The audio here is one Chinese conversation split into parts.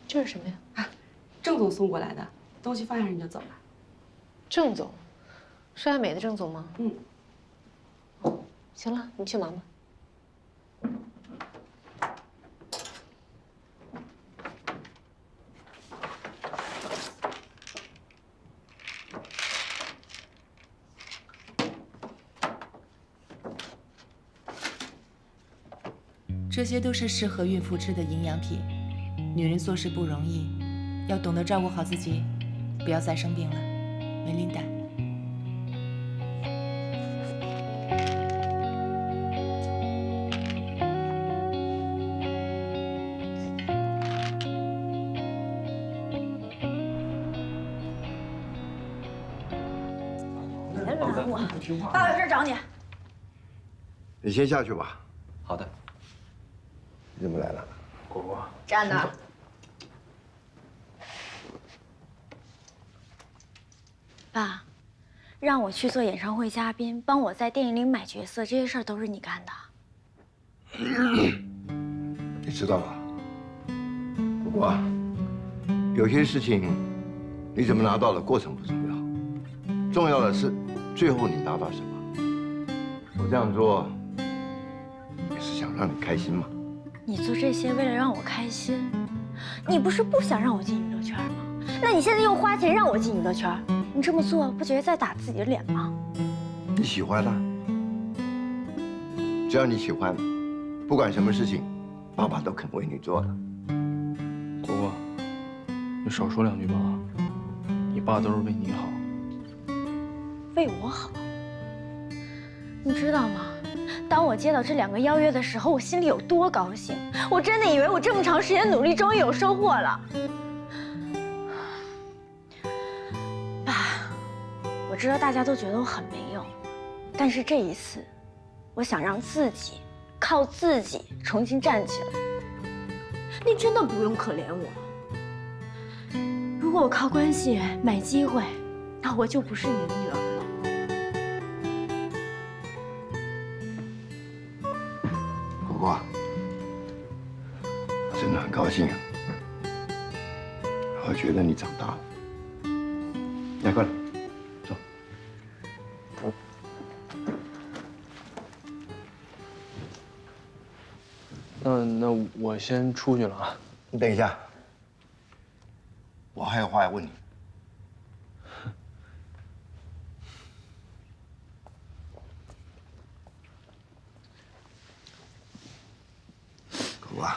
这是什么呀？啊，郑总送过来的，东西放下你就走了。郑总，是爱美的郑总吗？嗯。哦，行了，你去忙吧。这些都是适合孕妇吃的营养品。女人做事不容易，要懂得照顾好自己，不要再生病了。梅琳达。别拦我！爸有事找你。你先下去吧。好的。你怎么来了？果果。站那儿。爸，让我去做演唱会嘉宾，帮我在电影里买角色，这些事儿都是你干的。你知道吧？不过，有些事情你怎么拿到的过程不重要，重要的是最后你拿到什么。我这样做也是想让你开心嘛。你做这些为了让我开心，你不是不想让我进娱乐圈吗？那你现在又花钱让我进娱乐圈，你这么做不觉得在打自己的脸吗？你喜欢的，只要你喜欢，不管什么事情，爸爸都肯为你做的。果果，你少说2句吧，你爸都是为你好。为我好，你知道吗？当我接到这2个邀约的时候，我心里有多高兴！我真的以为我这么长时间努力，终于有收获了。爸，我知道大家都觉得我很没用，但是这一次，我想让自己靠自己重新站起来。你真的不用可怜我。如果我靠关系买机会，那我就不是你的女儿了。果果，我真的很高兴，我觉得你长大了。来，快来，走。那我先出去了啊。你等一下，我还有话要问你。果果，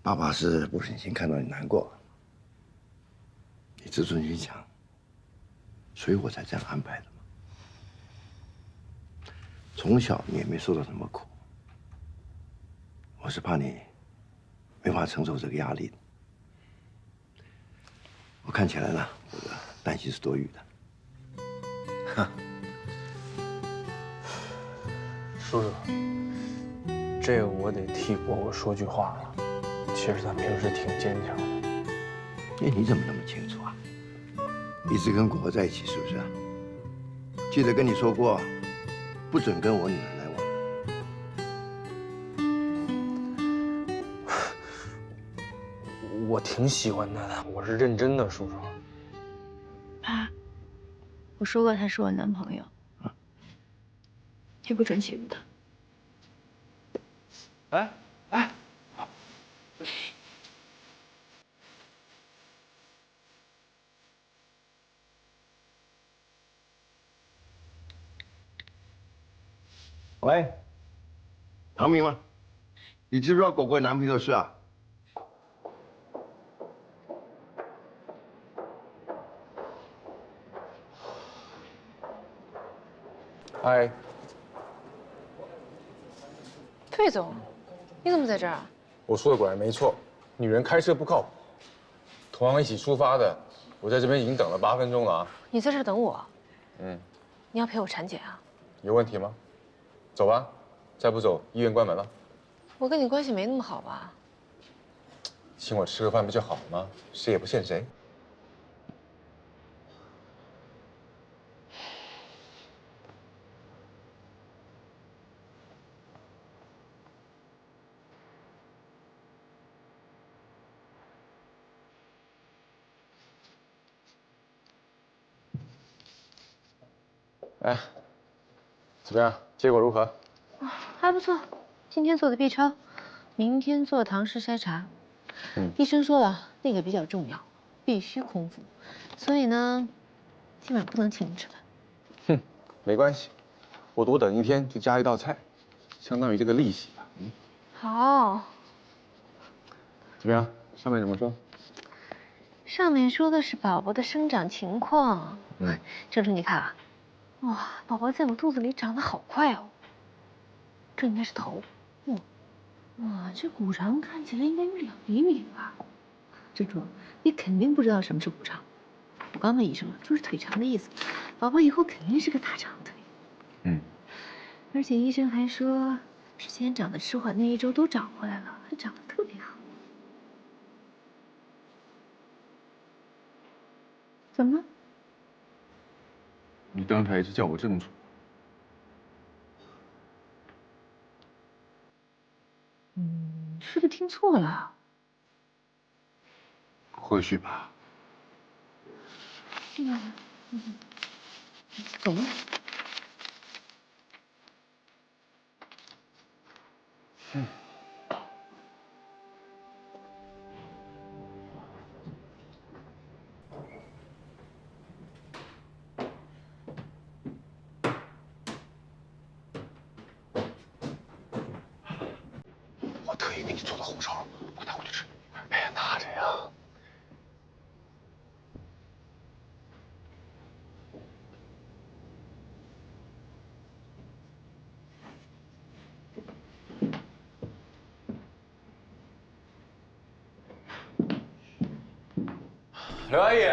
爸爸是不忍心看到你难过，你自尊心强，所以我才这样安排的嘛。从小你也没受到什么苦，我是怕你没法承受这个压力的。我看起来呢，我的担心是多余的。叔叔，这个我得替果果说句话了。其实他平时挺坚强的。哎，你怎么那么清楚啊？一直跟果果在一起是不是啊？记得跟你说过，不准跟我女儿来往。我挺喜欢她的，我是认真的，叔叔。爸，我说过他是我男朋友，你不准欺负他。哎，喂，唐明吗？你知不知道果果男朋友的事啊？嗨，退总，你怎么在这儿啊？我说的果然没错，女人开车不靠谱。同样一起出发的，我在这边已经等了8分钟了啊。你在这儿等我？嗯，你要陪我产检啊？有问题吗？走吧，再不走医院关门了。我跟你关系没那么好吧？请我吃个饭不就好了吗？谁也不欠谁。哎，怎么样？结果如何？还不错，今天做的 B 超，明天做唐氏筛查。医生说了，那个比较重要，必须空腹，所以呢，今晚不能请你吃饭。哼，没关系，我多等一天就加一道菜，相当于这个利息吧。好。怎么样？上面怎么说？上面说的是宝宝的生长情况。郑初，你看啊，哇，宝宝在我肚子里长得好快哦。这应该是头。哇，这骨长看起来应该有2厘米吧？郑初，你肯定不知道什么是骨长。我刚问医生了，就是腿长的意思。宝宝以后肯定是个大长腿。而且医生还说，之前长得迟缓那1周都长回来了，还长得特别好。怎么了？你刚才一直叫我郑楚。是不是听错了？或许吧。走了。我特意给你做的红烧肉，快拿回去吃。哎呀，拿着呀。刘阿姨，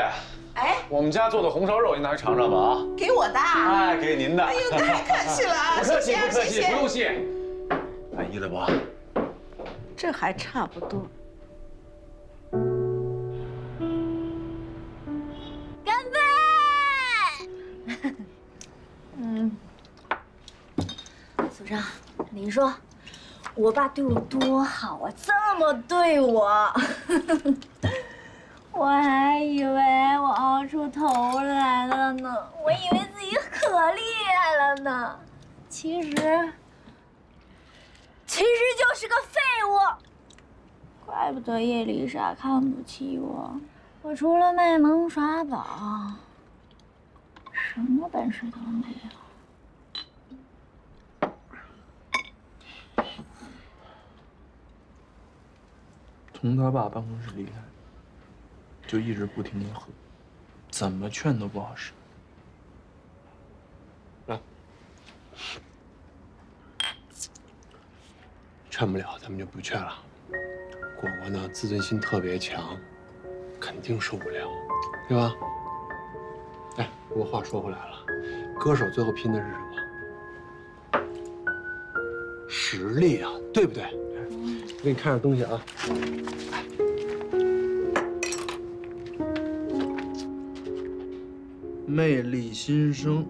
哎，我们家做的红烧肉，您拿去尝尝吧啊！给我的。哎，给您的。哎呦，太客气了啊！不客气，不客气，谢谢不用谢。满意了吧？这还差不多。干杯！组长，您说，我爸对我多好啊，这么对我。我还以为我熬出头来了呢，我以为自己可厉害了呢，其实就是个废物。怪不得叶丽莎看不起我，我除了卖萌耍宝，什么本事都没有。从他爸办公室离开，就一直不停的喝，怎么劝都不好使。来，劝不了咱们就不劝了。果果呢，自尊心特别强，肯定受不了，对吧？哎，不过话说回来了，歌手最后拼的是什么？实力啊，对不对？我给你看点东西啊。魅力新生，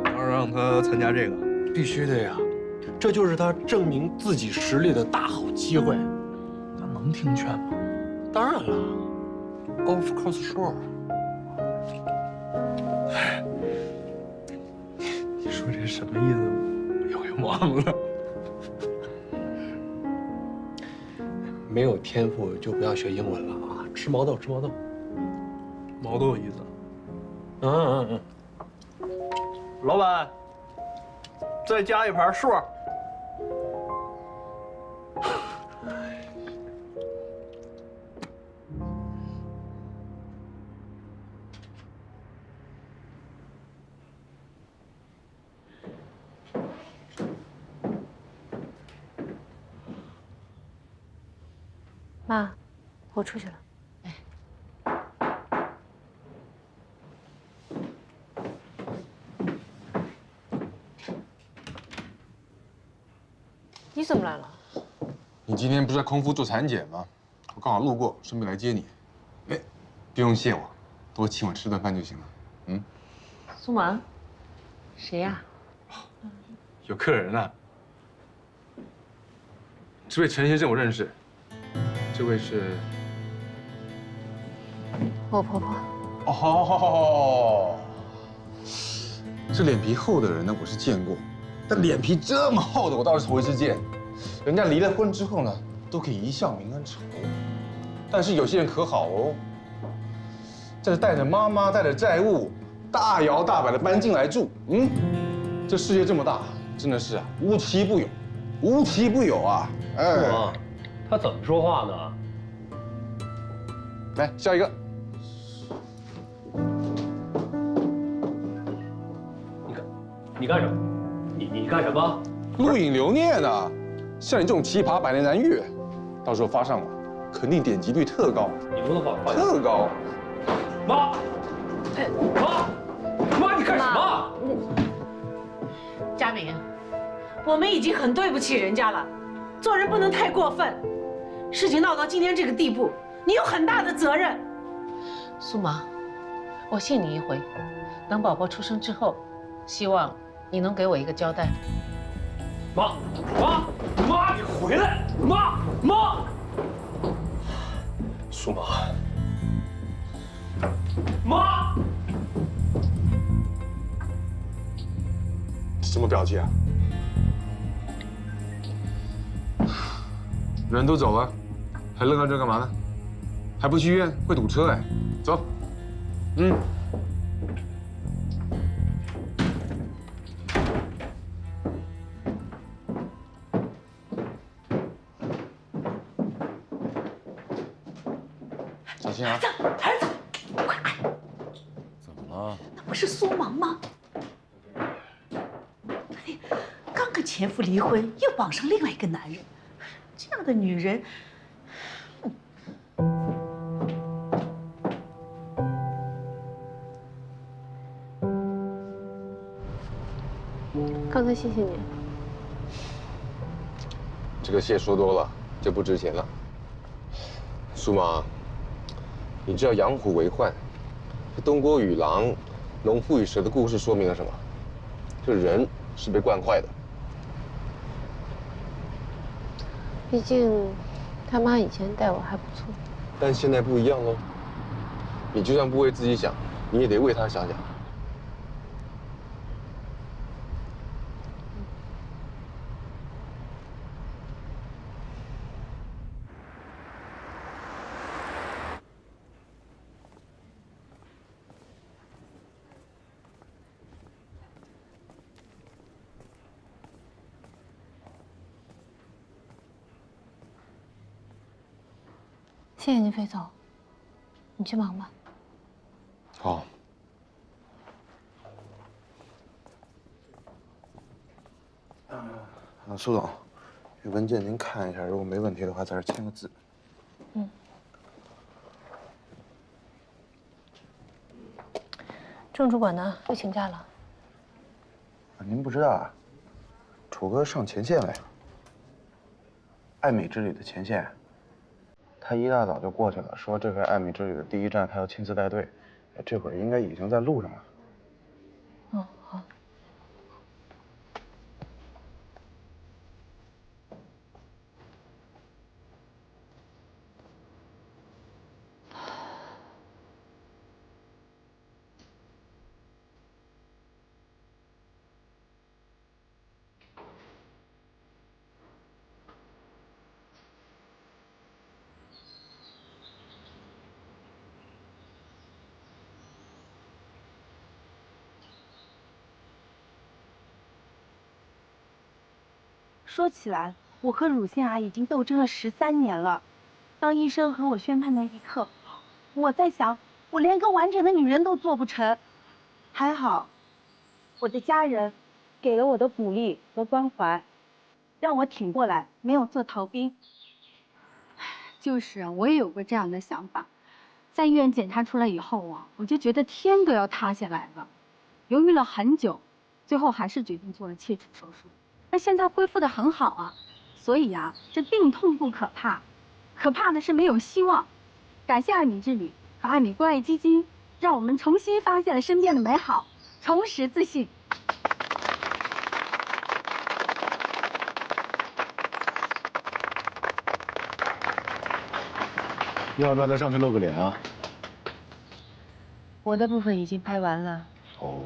要让他参加这个，必须的呀，这就是他证明自己实力的大好机会。他能听劝吗？当然了 ，Of course sure。你说这什么意思？我有点忘了。没有天赋就不要学英文了啊！吃毛豆，吃毛豆。毛豆有意思。老板，再加一盘数。妈，我出去了。你怎么来了？你今天不是在空腹做产检吗？我刚好路过，顺便来接你。哎，不用谢我，多请我吃顿饭就行了。苏芒，谁呀？有客人啊。这位陈先生我认识，这位是我婆婆。哦，这脸皮厚的人呢，我是见过，但脸皮这么厚的，我倒是头一次见。人家离了婚之后呢，都可以一笑泯恩仇，但是有些人可好哦，这是带着妈妈，带着债务，大摇大摆的搬进来住。这世界这么大，真的是啊，无奇不有，无奇不有啊！哎，父王，他怎么说话呢？来下一个。你干什么？你干什么？录影留念呢，像你这种奇葩百年难遇，到时候发上网，肯定点击率特高。你不能把话特高。妈，妈，你干什么？佳敏，我们已经很对不起人家了，做人不能太过分。事情闹到今天这个地步，你有很大的责任。苏妈，我信你一回，等宝宝出生之后，希望你能给我一个交代。妈，你回来！妈，苏妈，妈，什么表情啊？人都走了，还愣在这干嘛呢？还不去医院，会堵车哎！走。小心啊！儿子，快！怎么了？那不是苏芒吗？哎，刚跟前夫离婚，又绑上另外一个男人，这样的女人，刚才谢谢你。这个谢说多了就不值钱了。苏妈，你知道养虎为患，这东郭与狼、农夫与蛇的故事说明了什么？这人是被惯坏的。毕竟，他妈以前待我还不错。但现在不一样喽。你就算不为自己想，你也得为他想想。谢谢你，飞总，你去忙吧。好。苏总，这文件您看一下，如果没问题的话，在这签个字。郑主管呢？又请假了。您不知道啊，楚哥上前线了呀。爱美之旅的前线。他一大早就过去了，说这回爱美之旅的第一站他要亲自带队，这会儿应该已经在路上了。好。说起来，我和乳腺癌已经斗争了13年了。当医生和我宣判那一刻，我在想，我连个完整的女人都做不成。还好，我的家人给了我的鼓励和关怀，让我挺过来，没有做逃兵。就是啊，我也有过这样的想法。在医院检查出来以后啊，我就觉得天都要塌下来了。犹豫了很久，最后还是决定做了切除手术。那现在恢复得很好啊，所以啊，这病痛不可怕，可怕的是没有希望。感谢爱米之旅和爱米关爱基金，让我们重新发现了身边的美好，重拾自信。要不要再上去露个脸啊？我的部分已经拍完了。哦，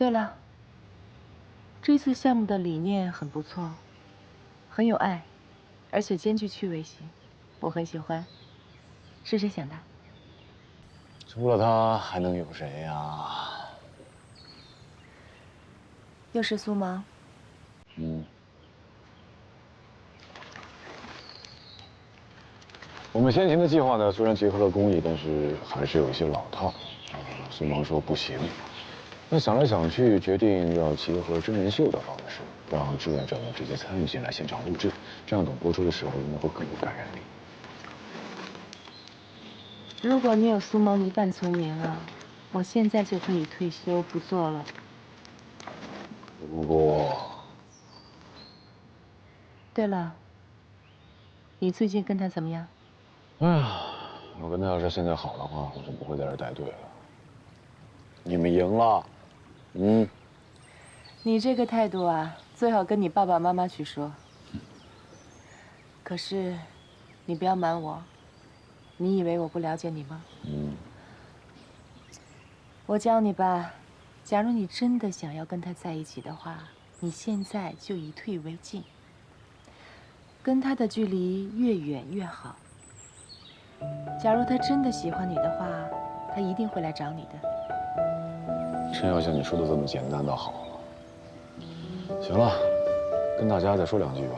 对了，这次项目的理念很不错，很有爱，而且兼具趣味性，我很喜欢。是谁想的？除了他还能有谁呀？又是苏芒。我们先前的计划呢，虽然结合了公益，但是还是有一些老套。苏芒说不行，那想来想去，决定要结合真人秀的方式，让志愿者们直接参与进来现场录制，这样等播出的时候应该会更有感染力。如果你有苏芒一半聪明啊，我现在就可以退休不做了。不过，对了，你最近跟他怎么样？哎呀，我跟他要是现在好的话，我就不会在这儿带队了。你们赢了，你这个态度啊，最好跟你爸爸妈妈去说。可是，你不要瞒我，你以为我不了解你吗？我教你吧，假如你真的想要跟他在一起的话，你现在就以退为进，跟他的距离越远越好。假如他真的喜欢你的话，他一定会来找你的。真要像你说的这么简单倒好了。行了，跟大家再说两句吧。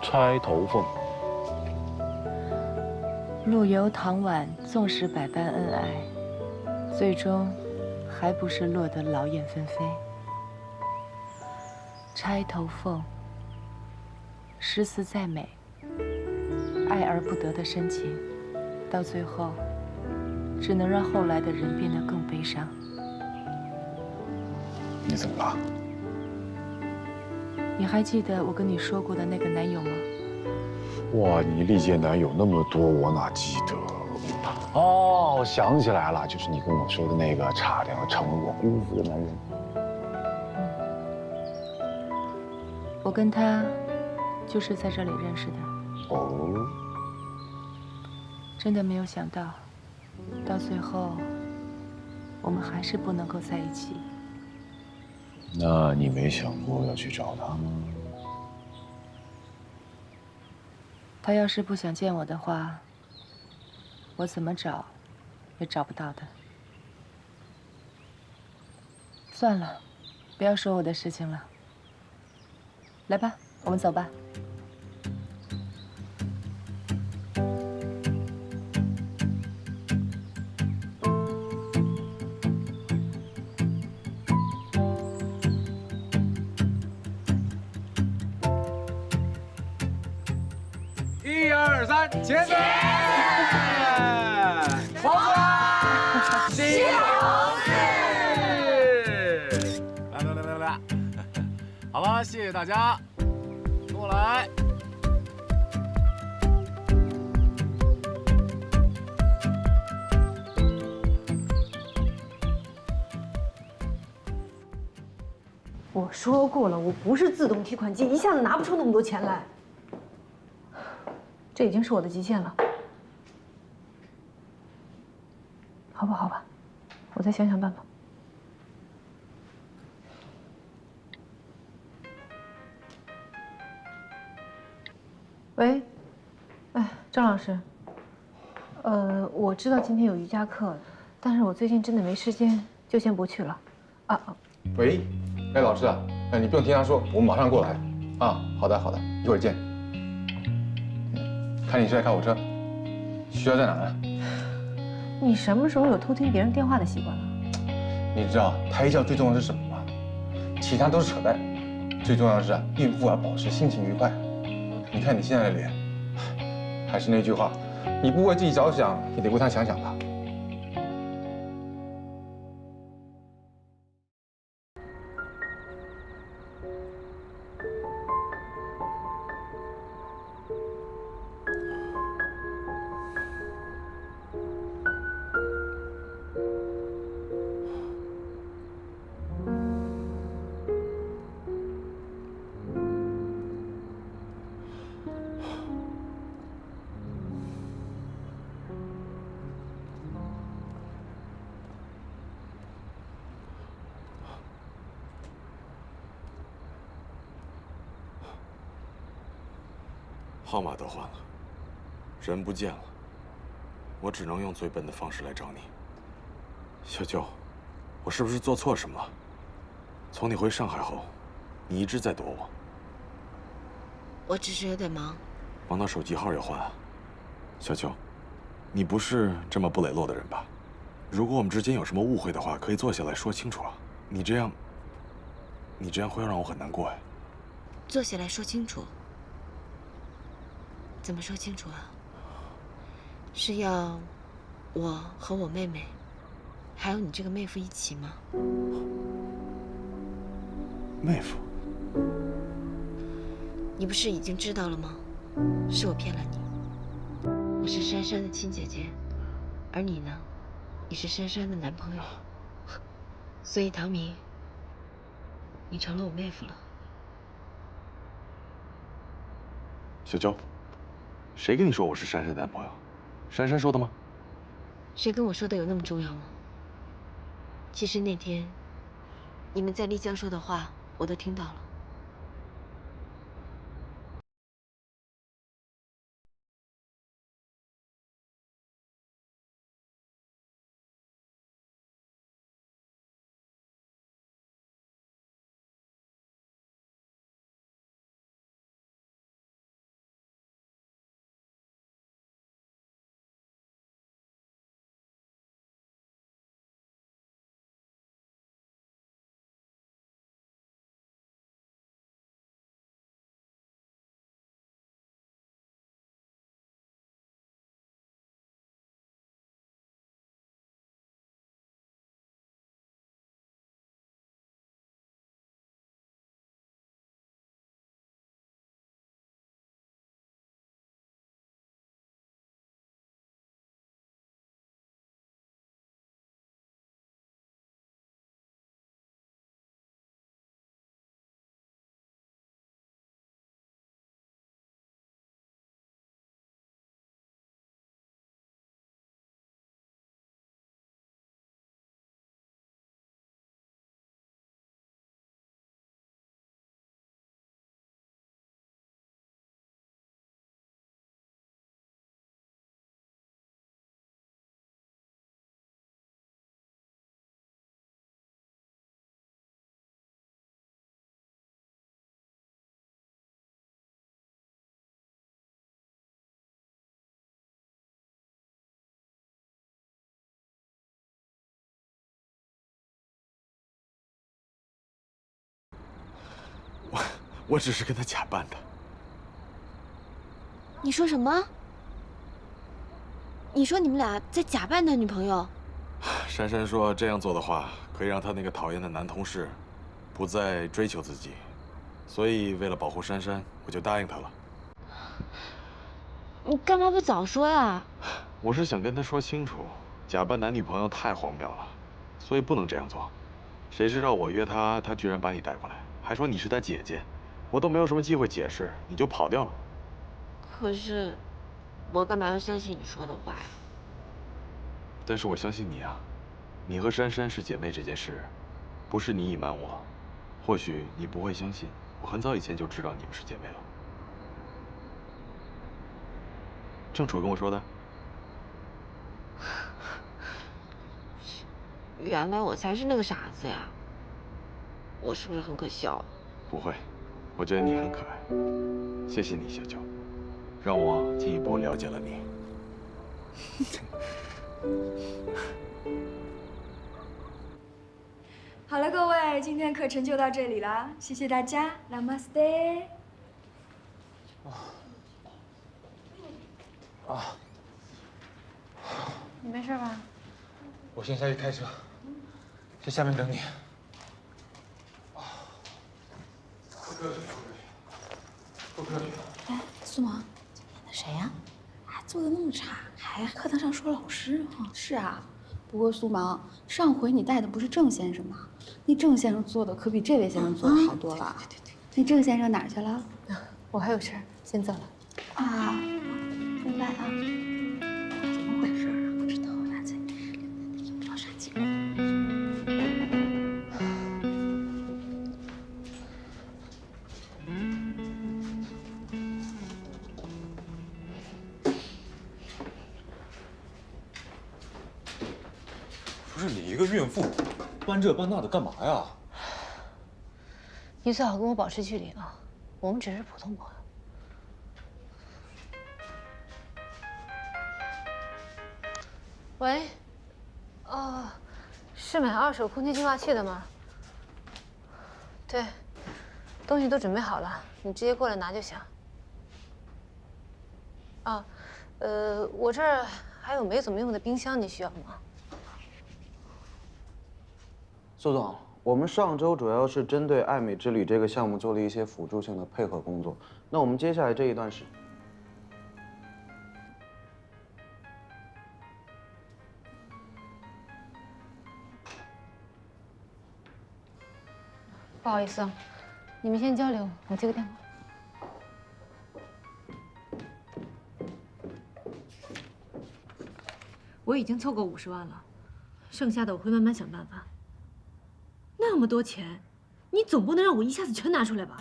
钗头凤，陆游、唐婉纵使百般恩爱，最终还不是落得劳燕分飞。钗头凤，诗词再美，爱而不得的深情，到最后只能让后来的人变得更悲伤。你怎么了？你还记得我跟你说过的那个男友吗？哇，你历届男友那么多，我哪记得？哦，我想起来了，就是你跟我说的那个差点要成为我姑父的男人。我跟他就是在这里认识的。哦，真的没有想到，到最后我们还是不能够在一起。那你没想过要去找他吗？他要是不想见我的话，我怎么找也找不到的。算了，不要说我的事情了。来吧，我们走吧。1、2、3，前面！黄花，西红柿。来，好了，谢谢大家，过来。我说过了，我不是自动提款机，一下子拿不出那么多钱来。这已经是我的极限了。好吧，好吧，我再想想办法。喂，哎，张老师，我知道今天有瑜伽课，但是我最近真的没时间，就先不去了。喂，哎，老师啊，哎，你不用听他说，我们马上过来。啊，好的，好的，一会儿见。看你是来看我车，学校在哪呢？你什么时候有偷听别人电话的习惯了？你知道胎教最重要的是什么吗？其他都是扯淡，最重要的是孕妇要保持心情愉快。你看你现在的脸，还是那句话，你不为自己着想，也得为他想想吧。号码都换了，人不见了，我只能用最笨的方式来找你。小舅，我是不是做错什么了？从你回上海后，你一直在躲我。我只是有点忙，忙到手机号也换啊。小舅，你不是这么不磊落的人吧？如果我们之间有什么误会的话，可以坐下来说清楚啊。你这样会让我很难过哎。坐下来说清楚。怎么说清楚啊？是要我和我妹妹，还有你这个妹夫一起吗？妹夫？你不是已经知道了吗？是我骗了你。我是珊珊的亲姐姐，而你呢，你是珊珊的男朋友。所以唐明，你成了我妹夫了。小舅，谁跟你说我是珊珊的男朋友？珊珊说的吗？谁跟我说的有那么重要吗？其实那天你们在丽江说的话，我都听到了。我只是跟他假扮的。你说什么？你说你们俩在假扮男女朋友？珊珊说这样做的话，可以让她那个讨厌的男同事不再追求自己，所以为了保护珊珊，我就答应她了。你干嘛不早说呀？我是想跟她说清楚，假扮男女朋友太荒谬了，所以不能这样做。谁知道我约她，她居然把你带过来，还说你是她姐姐，我都没有什么机会解释，你就跑掉了。可是，我干嘛要相信你说的话呀？但是我相信你啊，你和珊珊是姐妹这件事，不是你隐瞒我。或许你不会相信，我很早以前就知道你们是姐妹了。郑楚跟我说的。原来我才是那个傻子呀！我是不是很可笑？不会，我觉得你很可爱。谢谢你，小九，让我进一步了解了你。好了，各位，今天课程就到这里了，谢谢大家 ，Namaste。你没事吧？我先下去开车，在下面等你。不客气，不客气。哎，苏芒，今天的谁呀？还做的那么差，还课堂上说老师哈。是啊，不过苏芒，上回你带的不是郑先生吗？那郑先生做的可比这位先生做的好多了。对。那郑先生哪儿去了？我还有事儿，先走了。啊，拜拜啊。怎么回事啊？不知道呀，这也不知道啥情况。不是你一个孕妇，搬这搬那的干嘛呀？你最好跟我保持距离啊，我们只是普通朋友。喂，是买2手空气净化器的吗？对，东西都准备好了，你直接过来拿就行。啊，我这儿还有没怎么用的冰箱，你需要吗？苏总，我们上周主要是针对爱美之旅这个项目做了一些辅助性的配合工作。那我们接下来这一段时，不好意思啊，你们先交流，我接个电话。我已经凑够50万了，剩下的我会慢慢想办法。那么多钱，你总不能让我一下子全拿出来吧？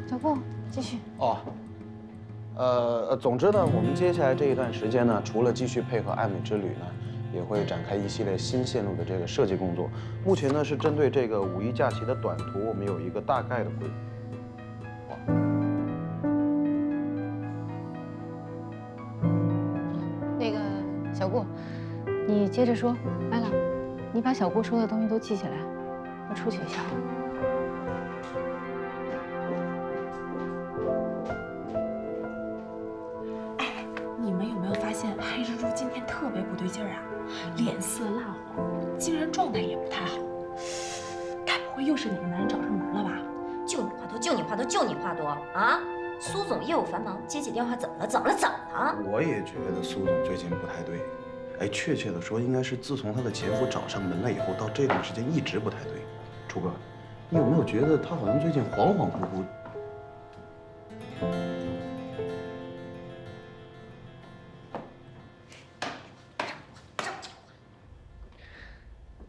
小顾，继续。总之呢，我们接下来这一段时间呢，除了继续配合爱美之旅呢，也会展开一系列新线路的这个设计工作。目前呢，是针对这个5一假期的短途，我们有一个大概的规划。那个小顾，你接着说。来了，你把小顾说的东西都记下来，我出去一下。你们有没有发现黑蜘蛛今天特别不对劲儿啊？脸色蜡黄，精神状态也不太好。该不会又是哪个男人找上门了吧？就你话多，就你话多，就你话多啊！苏总业务繁忙，接起电话怎么了？怎么了？怎么了？我也觉得苏总最近不太对。哎，确切的说，应该是自从他的前夫找上门来以后，到这段时间一直不太对。楚哥，你有没有觉得他好像最近恍恍惚惚？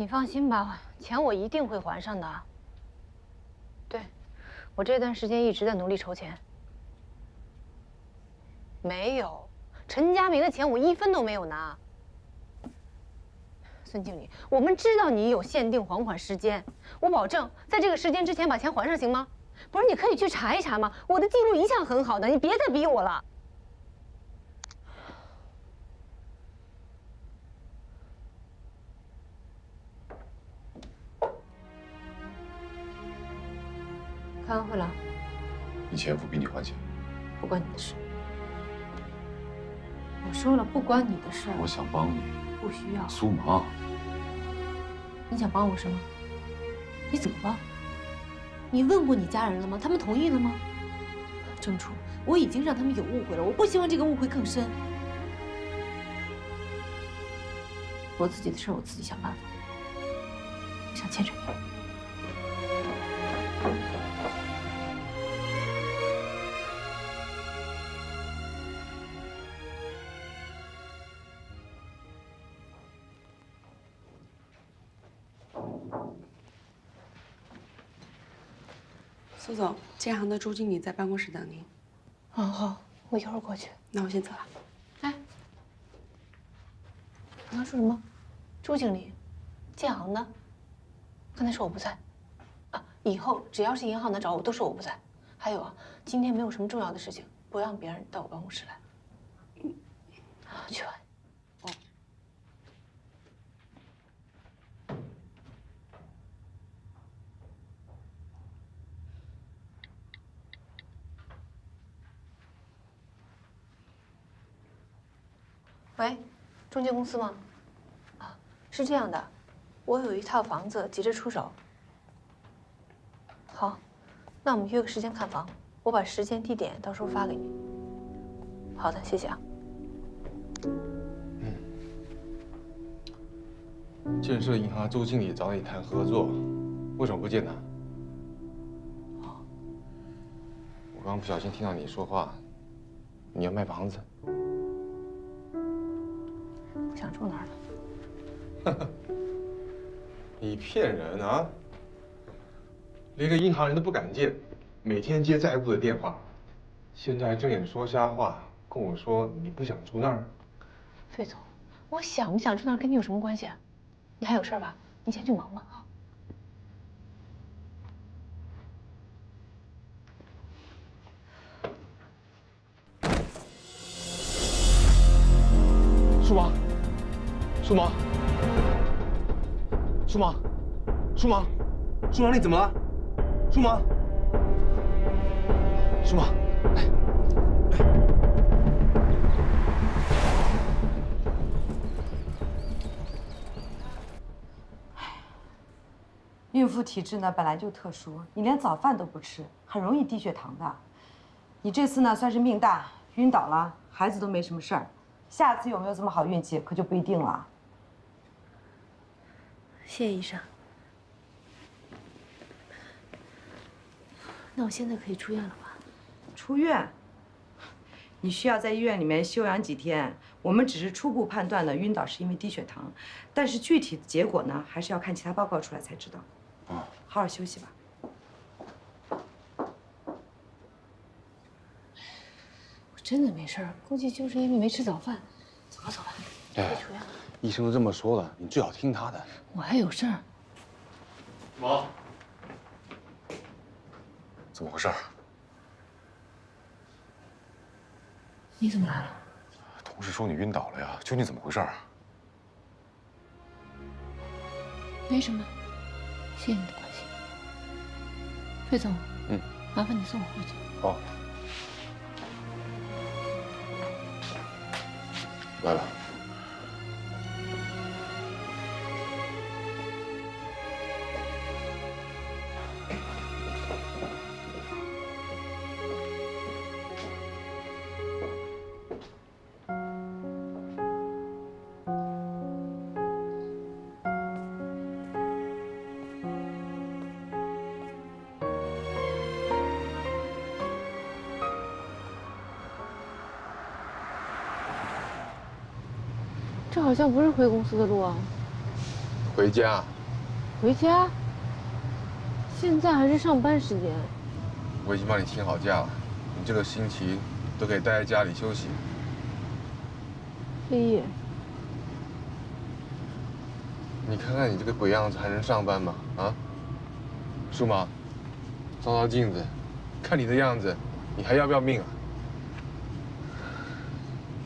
你放心吧，钱我一定会还上的。对，我这段时间一直在努力筹钱。没有，陈佳明的钱我1分都没有拿。孙经理，我们知道你有限定还款时间，我保证在这个时间之前把钱还上，行吗？不是，你可以去查一查吗？我的记录一向很好的，你别再逼我了。开完会了。你前夫逼你还钱？不关你的事。我说了，不关你的事。我想帮你。不需要。苏芒，你想帮我是吗？你怎么帮？你问过你家人了吗？他们同意了吗？郑楚，我已经让他们有误会了，我不希望这个误会更深。我自己的事我自己想办法。我想牵着你。苏总，建行的朱经理在办公室等您。好，我一会儿过去。那我先走了。哎，你刚说什么？朱经理，建行的？刚才说我不在。啊，以后只要是银行的找我，都说我不在。还有啊，今天没有什么重要的事情，不让别人到我办公室来。去吧。喂，中介公司吗？啊，是这样的，我有一套房子急着出手。好，那我们约个时间看房，我把时间地点到时候发给你。好的，谢谢啊。建设银行周经理找你谈合作，为什么不见他？我刚不小心听到你说话，你要卖房子？想住哪儿了。你骗人啊！连个银行人都不敢见，每天接债务的电话，现在睁眼说瞎话，跟我说你不想住那儿。费总，我想不想住那儿跟你有什么关系？你还有事吧？你先去忙吧啊。舒麻，舒麻，舒麻，舒麻，舒麻，你怎么了？舒麻，舒麻，来，孕妇体质呢本来就特殊，你连早饭都不吃，很容易低血糖的。你这次呢算是命大，晕倒了，孩子都没什么事儿。下次有没有这么好运气，可就不一定了。谢谢医生。那我现在可以出院了吧？出院？你需要在医院里面休养几天。我们只是初步判断呢，晕倒是因为低血糖，但是具体的结果呢，还是要看其他报告出来才知道。啊，好好休息吧。我真的没事儿，估计就是因为没吃早饭。走吧走吧，哎，医生都这么说了，你最好听他的。我还有事儿。妈，怎么回事？你怎么来了？同事说你晕倒了呀，究竟怎么回事？没什么，谢谢你的关心。费总，麻烦你送我回去。好。来了。这好像不是回公司的路啊。回家。回家？现在还是上班时间。我已经帮你请好假了，你这个星期都可以待在家里休息。飞叶，你看看你这个鬼样子，还能上班吗？啊，舒麻，照照镜子，看你的样子，你还要不要命啊？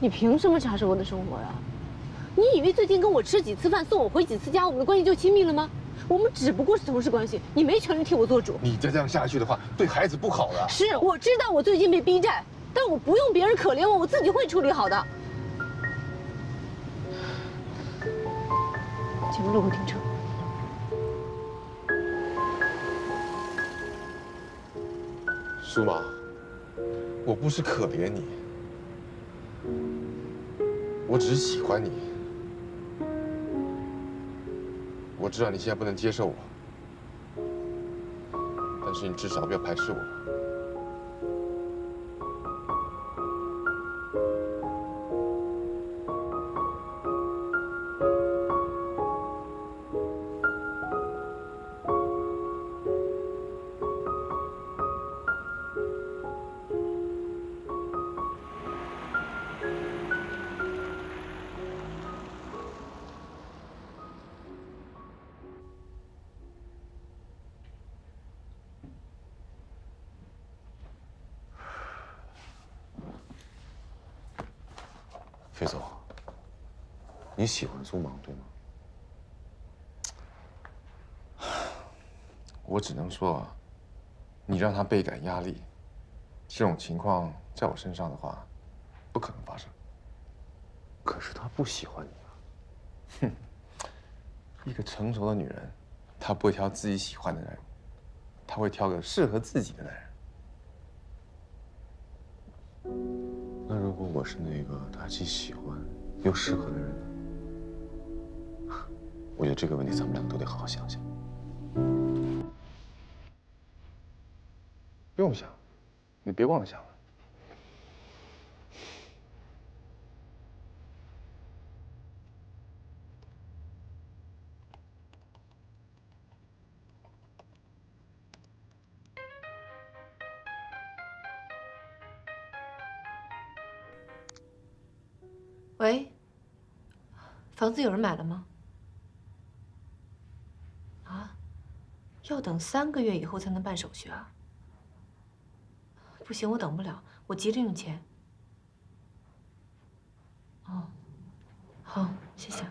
你凭什么查实我的生活呀？你以为最近跟我吃几次饭，送我回几次家，我们的关系就亲密了吗？我们只不过是同事关系，你没权利替我做主。你再这样下去的话，对孩子不好的。是，我知道我最近被逼债，但我不用别人可怜我，我自己会处理好的。前面路口停车。舒麻，我不是可怜你，我只是喜欢你。我知道你现在不能接受我，但是你至少不要排斥我。费总，你喜欢苏芒对吗？我只能说啊，你让他倍感压力，这种情况在我身上的话，不可能发生。可是他不喜欢你啊！哼，一个成熟的女人，她不会挑自己喜欢的男人，她会挑个适合自己的男人。那如果我是那个他既喜欢又适合的人呢？我觉得这个问题咱们两个都得好好想想。不用想，你别妄想了。喂，房子有人买了吗？啊，要等3个月以后才能办手续啊？不行，我等不了，我急着用钱。哦，好，谢谢。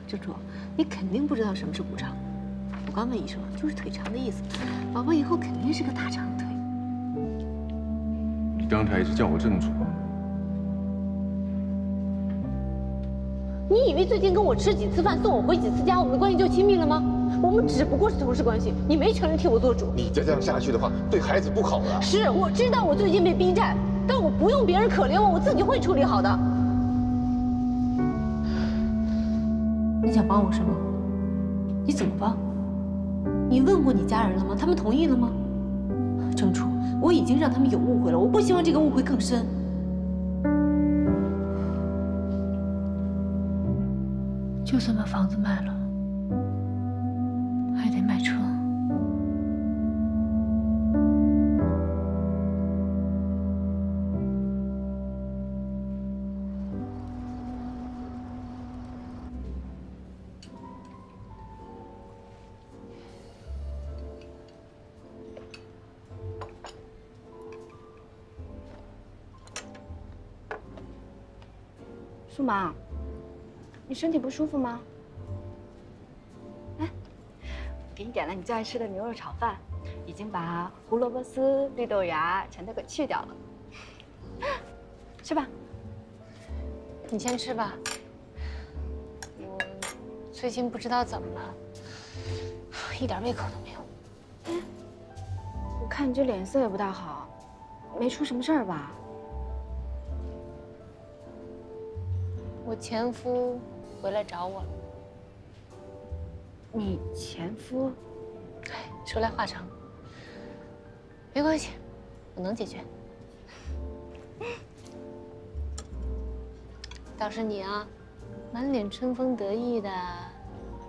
郑楚，你肯定不知道什么是骨长。我刚问医生了，就是腿长的意思。宝宝以后肯定是个大长腿。你刚才一直叫我郑楚。你以为最近跟我吃几次饭，送我回几次家，我们的关系就亲密了吗？我们只不过是同事关系，你没权利替我做主。你再这样下去的话，对孩子不好的。是，我知道我最近被逼债，但我不用别人可怜我，我自己会处理好的。你想帮我是吗？你怎么帮？你问过你家人了吗？他们同意了吗？郑楚，我已经让他们有误会了，我不希望这个误会更深。就算把房子卖了，还得买车。苏芒，你身体不舒服吗？哎，我给你点了你最爱吃的牛肉炒饭，已经把胡萝卜丝、绿豆芽全都给去掉了。吃吧。你先吃吧。我最近不知道怎么了，一点胃口都没有。哎，我看你这脸色也不大好，没出什么事儿吧？我前夫回来找我了。你前夫？哎，说来话长。没关系，我能解决。倒是你啊，满脸春风得意的，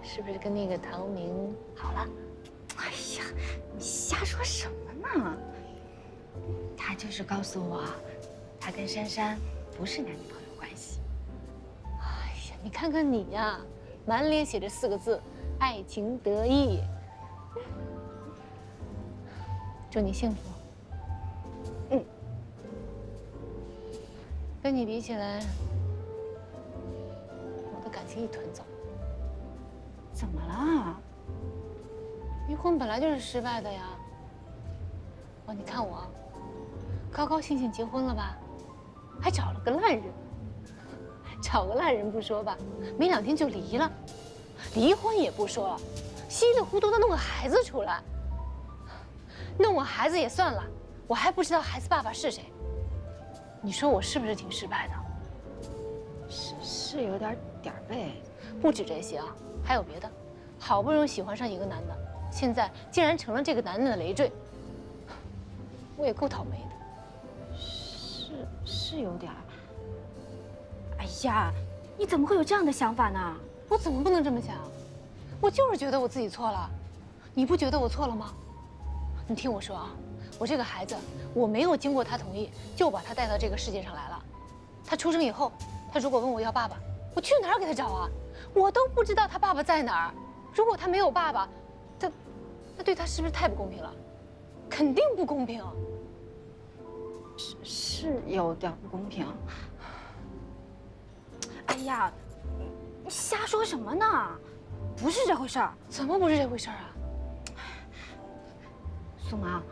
是不是跟那个唐明好了？哎呀，你瞎说什么呢？他就是告诉我，他跟珊珊不是男女朋友关系。你看看你呀，满脸写着4个字：爱情得意。祝你幸福。嗯。跟你比起来，我的感情一团糟。怎么了？离婚本来就是失败的呀。哦，你看我，高高兴兴结婚了吧，还找了个烂人。找个烂人不说吧，没2天就离了，离婚也不说了，稀里糊涂的弄个孩子出来。弄我孩子也算了，我还不知道孩子爸爸是谁。你说我是不是挺失败的？是有点呗。不止这些啊，还有别的。好不容易喜欢上一个男的，现在竟然成了这个男人的累赘，我也够倒霉的。是有点。哎呀，你怎么会有这样的想法呢？我怎么不能这么想？我就是觉得我自己错了，你不觉得我错了吗？你听我说啊，我这个孩子，我没有经过他同意就把他带到这个世界上来了。他出生以后，他如果问我要爸爸，我去哪儿给他找啊？我都不知道他爸爸在哪儿。如果他没有爸爸，那对他是不是太不公平了？肯定不公平。是有点不公平。哎呀，你瞎说什么呢？不是这回事儿。怎么不是这回事儿啊？苏芒，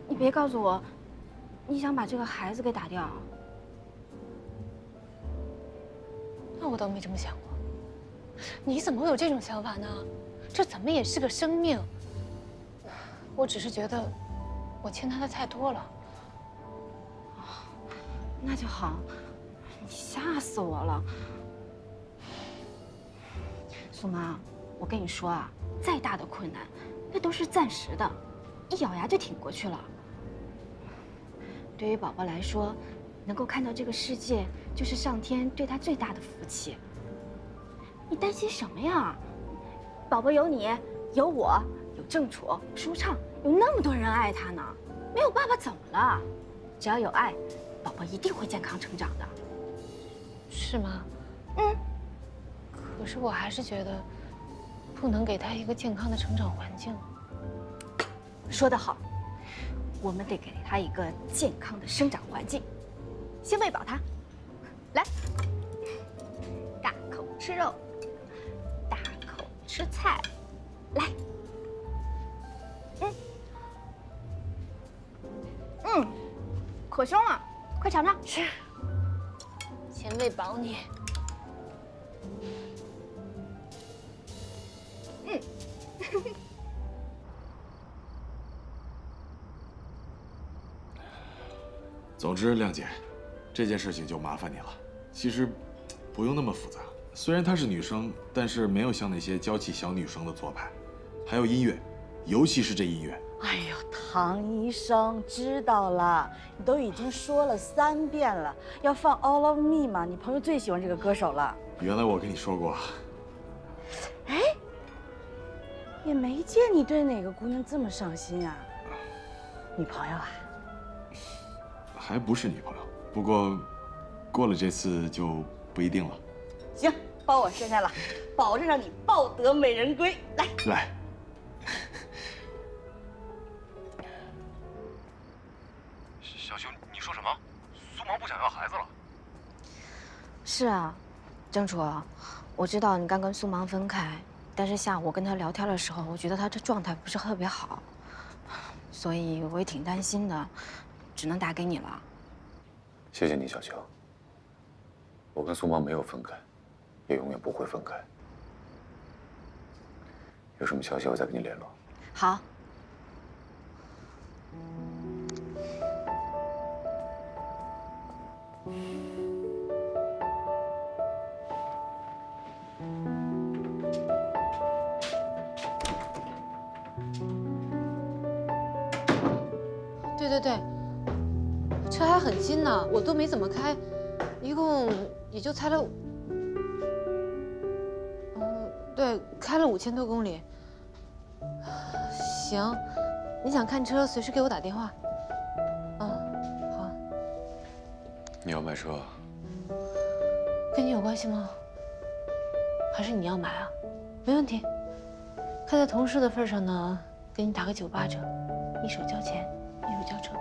你别告诉我，你想把这个孩子给打掉。那我倒没这么想过。你怎么会有这种想法呢？这怎么也是个生命。我只是觉得，我欠他的太多了。那就好。你吓死我了，苏芒，我跟你说啊，再大的困难，那都是暂时的，一咬牙就挺过去了。对于宝宝来说，能够看到这个世界，就是上天对他最大的福气。你担心什么呀？宝宝有你，有我，有郑楚、舒畅，有那么多人爱他呢。没有爸爸怎么了？只要有爱，宝宝一定会健康成长的。是吗？嗯。可是我还是觉得，不能给他一个健康的成长环境。说得好，我们得给他一个健康的生长环境。先喂饱他，来，大口吃肉，大口吃菜，来，可香了，快尝尝。是，先喂饱你。总之，亮姐，这件事情就麻烦你了。其实，不用那么复杂。虽然她是女生，但是没有像那些娇气小女生的做派。还有音乐，尤其是这音乐。哎呦，唐医生，知道了，你都已经说了3遍了，要放《All of Me》嘛，你朋友最喜欢这个歌手了。原来我跟你说过。哎，也没见你对哪个姑娘这么上心啊。女朋友啊？还不是女朋友，不过，过了这次就不一定了。行，包我现在了，保证让你抱得美人归。来，来。小修，你说什么？苏芒不想要孩子了？是啊，郑楚，我知道你刚跟苏芒分开，但是下午我跟他聊天的时候，我觉得他这状态不是特别好，所以我也挺担心的。只能打给你了。谢谢你，小秋。我跟苏芒没有分开，也永远不会分开。有什么消息我再跟你联络。好。对，车还很新呢，我都没怎么开，一共也就开了，对，开了5000多公里。行，你想看车，随时给我打电话。好。你要卖车？跟你有关系吗？还是你要买啊？没问题，看在同事的份上呢，给你打个98折，一手交钱。一手交车。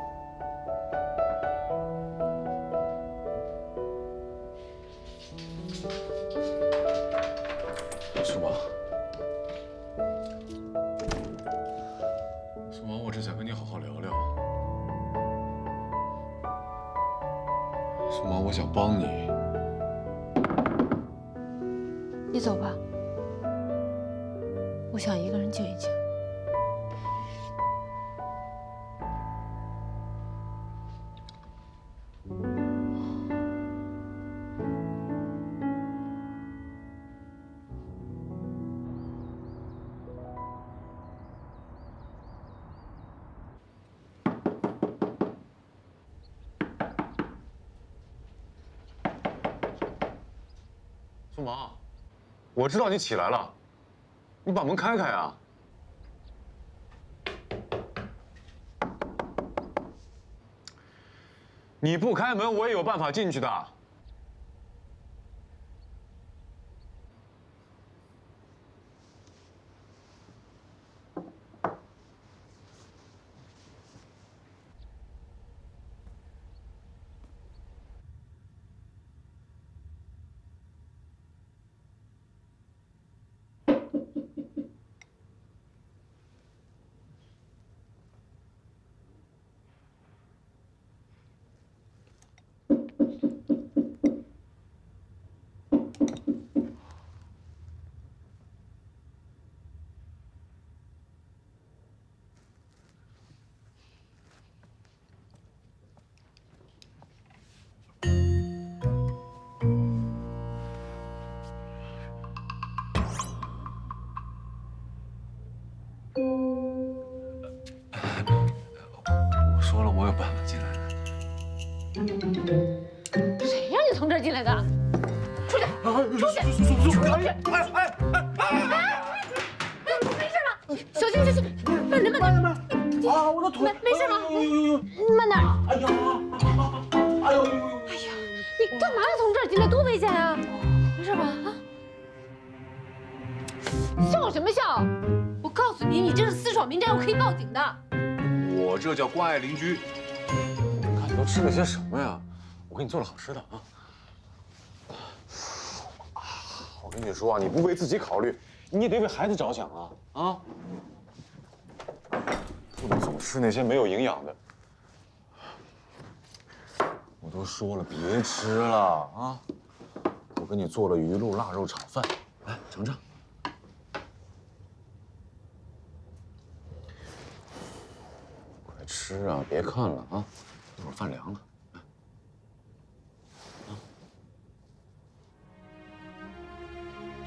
苏芒，苏芒，我只想跟你好好聊聊。苏芒，我想帮你。你走吧，我想一个人静一静。苏芒，我知道你起来了，你把门开开啊！你不开门，我也有办法进去的。来的？出去！出去！出去！没事吧？小心小心！慢点慢点！啊，我的腿！没事吧？慢点！哎呀！哎呦！哎呀！你干嘛要从这儿进来？多危险啊！没事吧？啊！笑什么笑？我告诉你，你这是私闯民宅，我可以报警的。我这叫关爱邻居。你看你都吃了些什么呀？我给你做了好吃的啊。我跟你说啊，你不为自己考虑，你也得为孩子着想啊啊！不能总吃那些没有营养的。我都说了别吃了啊！我给你做了鱼露腊肉炒饭，来尝尝。快吃啊！别看了啊，一会儿饭凉了。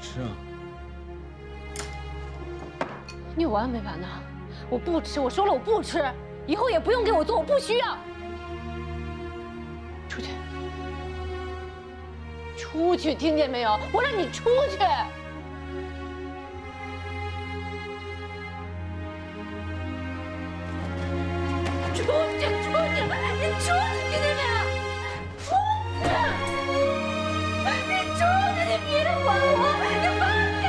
吃啊！你有完没完呢？我不吃，我说了我不吃，以后也不用给我做，我不需要。出去！出去，听见没有？我让你出去！出去！出去！你出去，听见没有？出去！你出去！你别管我！你放开！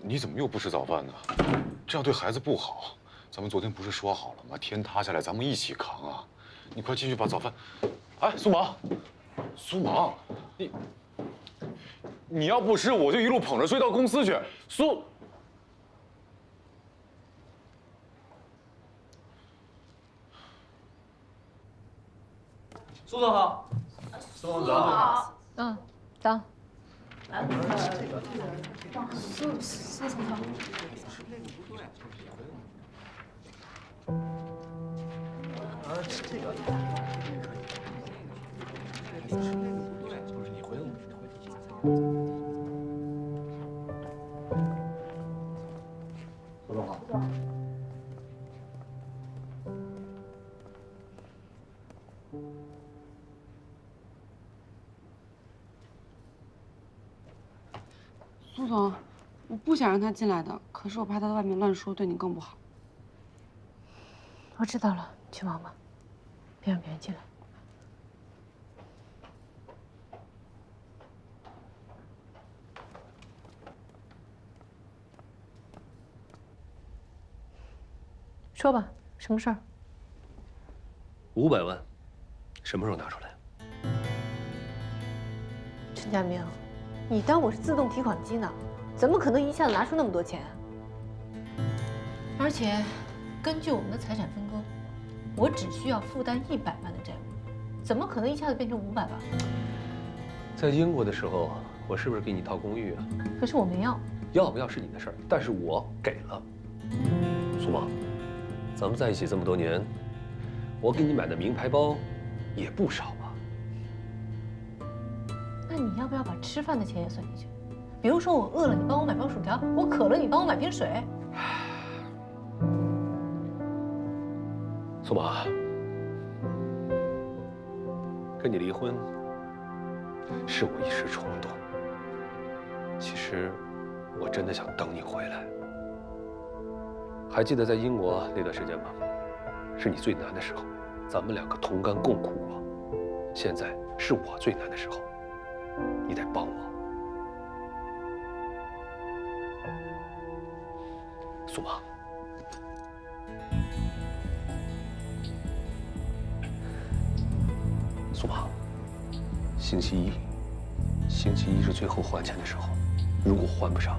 你怎么又不吃早饭呢？这样对孩子不好。咱们昨天不是说好了吗？天塌下来咱们一起扛啊！你快进去把早饭。哎，苏芒，苏芒，你要不吃，我就一路捧着追到公司去。苏总好，苏总早。嗯，早。苏总好。这个。就是你回来。苏总好。苏总，我不想让他进来的，可是我怕他在外面乱说，对你更不好。我知道了，去忙吧，别让别人进来。说吧，什么事儿？500万，什么时候拿出来？陈家明，你当我是自动提款机呢？怎么可能一下子拿出那么多钱？而且，根据我们的财产分割，我只需要负担100万的债务，怎么可能一下子变成500万？在英国的时候，我是不是给你套公寓啊？可是我没要。要不要是你的事儿，但是我给了。苏芒，咱们在一起这么多年，我给你买的名牌包也不少吧？那你要不要把吃饭的钱也算进去？比如说我饿了，你帮我买包薯条；我渴了，你帮我买瓶水。苏芒，跟你离婚是我一时冲动，其实我真的想等你回来。还记得在英国那段时间吗？是你最难的时候，咱们两个同甘共苦过。现在是我最难的时候，你得帮我。苏妈，苏妈，星期一是最后还钱的时候，如果还不上，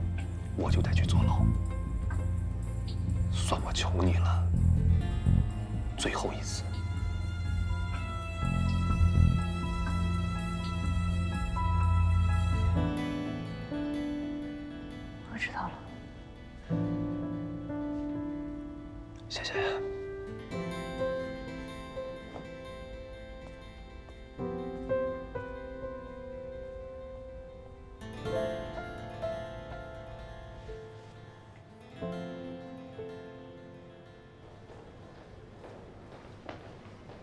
我就得去坐牢。算我求你了，最后一次。我知道了，谢谢。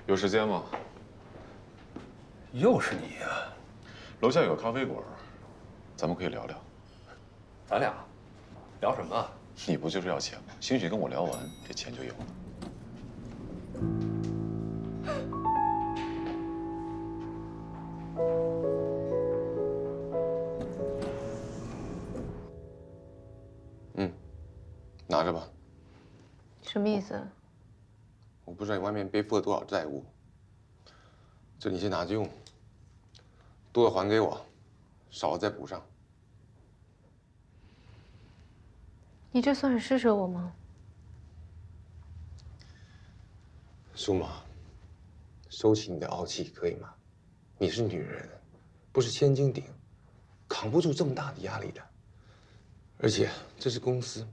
有时间吗？又是你呀！楼下有个咖啡馆，咱们可以聊聊。咱俩聊什么？你不就是要钱吗？兴许跟我聊完，这钱就有了。拿着吧。什么意思？我不知道你外面背负了多少债务，这你先拿着用，多的还给我，少了再补上。你这算是施舍我吗？苏妈，收起你的傲气可以吗？你是女人，不是千斤顶，扛不住这么大的压力的。而且这是公司，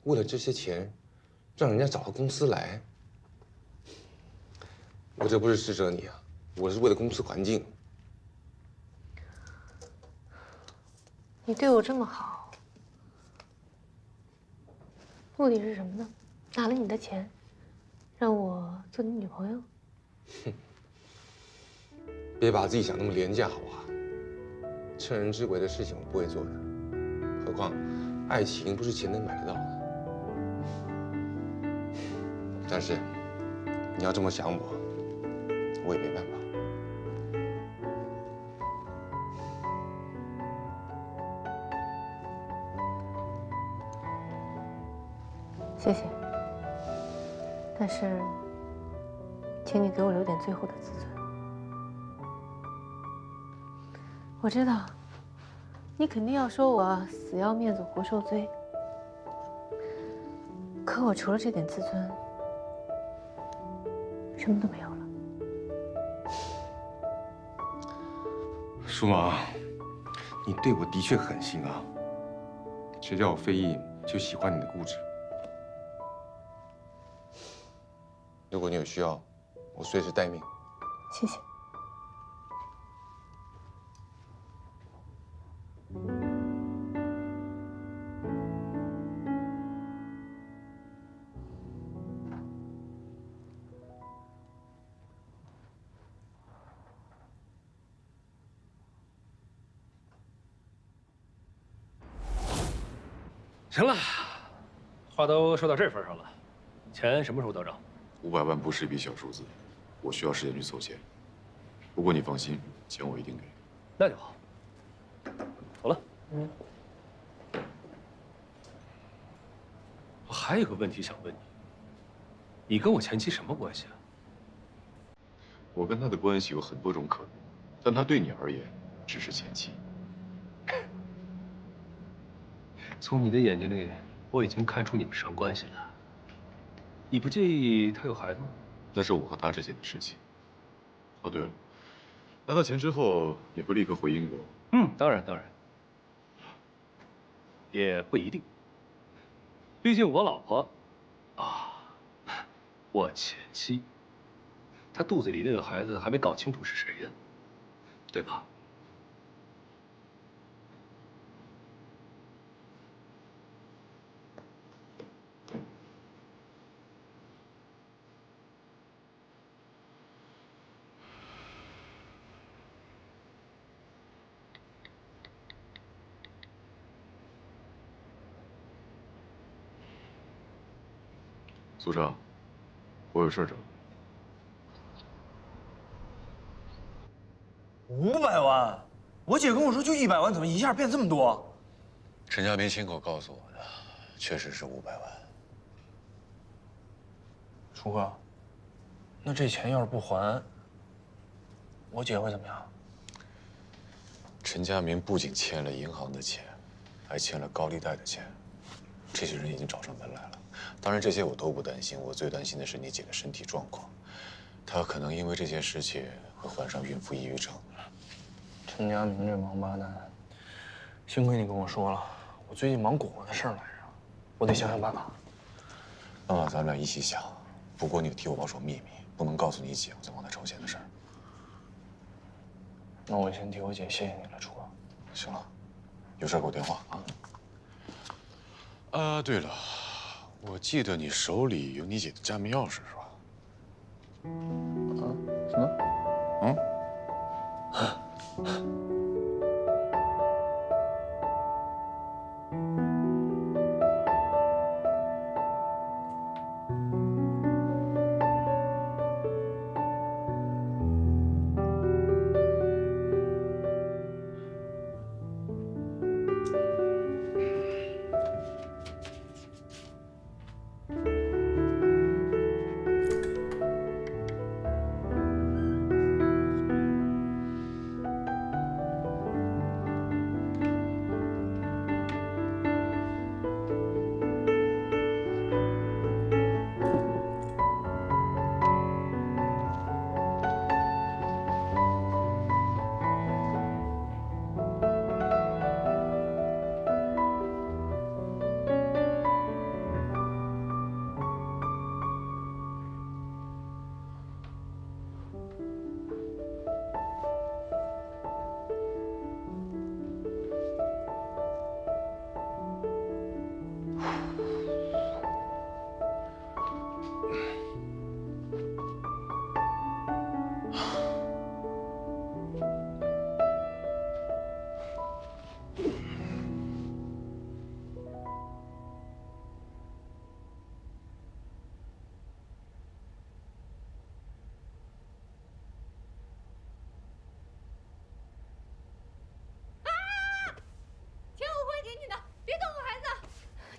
为了这些钱，让人家找到公司来。我这不是施舍你啊，我是为了公司环境。你对我这么好，目的是什么呢？拿了你的钱，让我做你女朋友？哼，别把自己想那么廉价好吧？趁人之危的事情我不会做的，何况爱情不是钱能买得到的。但是你要这么想我，我也没办法。谢谢，但是，请你给我留点最后的自尊。我知道，你肯定要说我死要面子活受罪，可我除了这点自尊，什么都没有了。舒麻，你对我的确狠心啊！谁叫我非议就喜欢你的固执。如果你有需要，我随时待命。谢谢。行了，话都说到这份上了，钱什么时候到账500万不是一笔小数字，我需要时间去凑钱。不过你放心，钱我一定给。那就好。走了。我还有个问题想问你，你跟我前妻什么关系啊？我跟他的关系有很多种可能，但他对你而言只是前妻。从你的眼睛里，我已经看出你们什么关系了。你不介意他有孩子吗？那是我和他之间的事情。哦，对了，拿到钱之后也会立刻回英国？当然，也不一定。毕竟我老婆，我前妻，她肚子里那个孩子还没搞清楚是谁呀，对吧？组长，我有事找你。500万，我姐跟我说就100万，怎么一下变这么多？陈家明亲口告诉我的，确实是500万。楚哥，那这钱要是不还，我姐会怎么样？陈家明不仅欠了银行的钱，还欠了高利贷的钱，这些人已经找上门来了。当然，这些我都不担心，我最担心的是你姐的身体状况，她可能因为这件事情会患上孕妇抑郁症。陈家明这王八蛋，幸亏你跟我说了，我最近忙果果的事儿来着，我得想想办法。办法咱们俩一起想，不过你得替我保守秘密，不能告诉你姐我在帮她筹钱的事儿。那我先替我姐谢谢你了，楚哥。行了，有事给我电话啊。对了，我记得你手里有你姐的家门钥匙是吧？什么？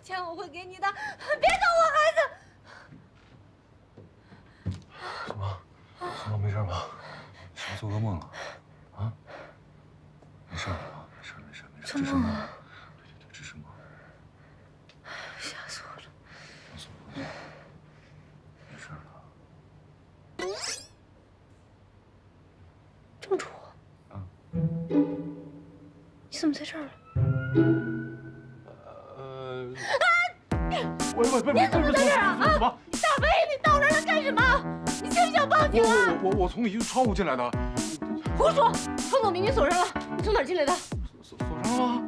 钱我会给你的，别动我孩子！什么？什么没事吧？是不是做噩梦了？啊？没事吧？没事，只是梦。对，只是梦。吓死我了！放松，没事了。郑楚。你怎么在这儿了？喂，你怎么在这儿啊？怎么？大飞，你到这儿来干什么？你想不想报警啊？我从你窗户进来的。胡说！窗口明明锁上了，你从哪儿进来的？锁上了吗？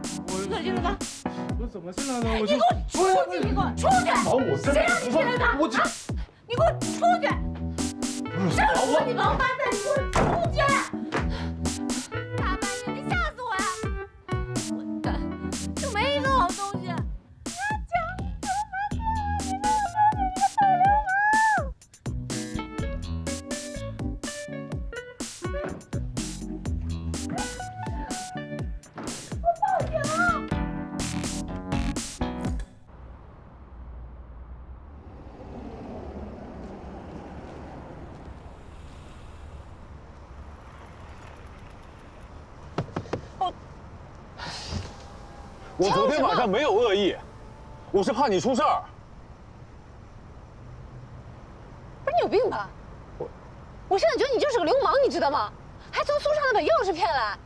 从哪儿进来的？我怎么进来的？你给我出去！你给我出去！谁让你进来的？你给我出去！郑楚，你王八蛋，你给我出去！大半夜你吓死我呀！混蛋，就没一个好东西！我昨天晚上没有恶意，我是怕你出事儿。不是你有病吧？我现在觉得你就是个流氓，你知道吗？还从苏上那把钥匙骗来。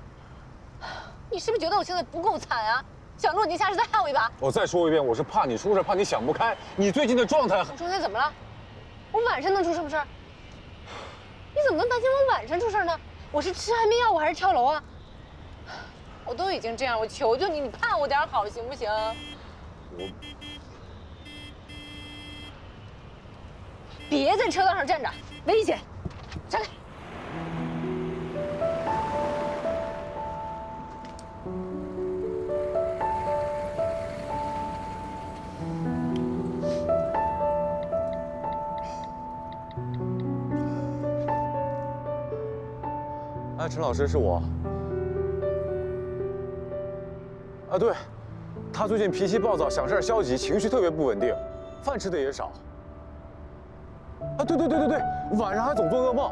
你是不是觉得我现在不够惨啊？想落井下石再害我一把？我再说一遍，我是怕你出事，怕你想不开。你最近的状态……我状态怎么了？我晚上能出什么事儿？你怎么能担心我晚上出事呢？我是吃安眠药，我还是跳楼啊？我都已经这样，我求求你，你盼我点好行不行？别在车道上站着，危险！站开！哎，陈老师是我。啊，对，他最近脾气暴躁，想事消极，情绪特别不稳定，饭吃的也少。啊，对，晚上还总做噩梦。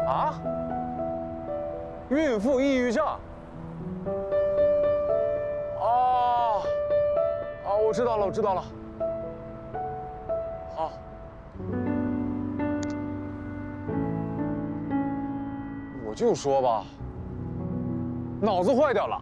啊？孕妇抑郁症。哦，我知道了。好。我就说吧，脑子坏掉了。